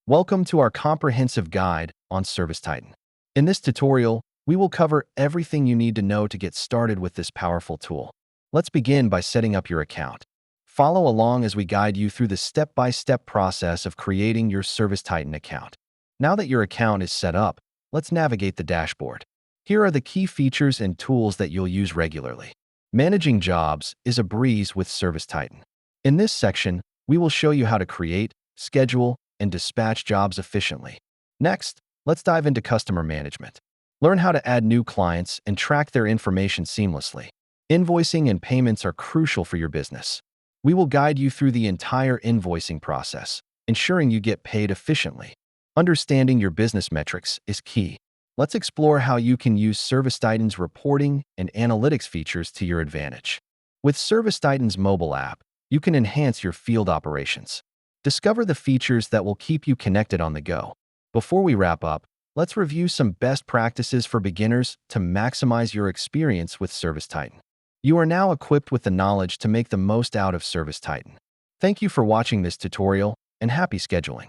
Welcome to our comprehensive guide on Servicetitan. In this tutorial, we will cover everything you need to know to get started with this powerful tool. Let's begin by setting up your account. Follow along as we guide you through the step-by-step process of creating your Servicetitan account. Now that your account is set up, let's navigate the dashboard. Here are the key features and tools that you'll use regularly. Managing jobs is a breeze with Servicetitan. In this section, we will show you how to create, schedule, and dispatch jobs efficiently. Next, let's dive into customer management. Learn how to add new clients and track their information seamlessly. Invoicing and payments are crucial for your business. We will guide you through the entire invoicing process, ensuring you get paid efficiently. Understanding your business metrics is key. Let's explore how you can use Servicetitan's reporting and analytics features to your advantage. With Servicetitan's mobile app, you can enhance your field operations. Discover the features that will keep you connected on the go. Before we wrap up, let's review some best practices for beginners to maximize your experience with Servicetitan. You are now equipped with the knowledge to make the most out of Servicetitan. Thank you for watching this tutorial, and happy scheduling.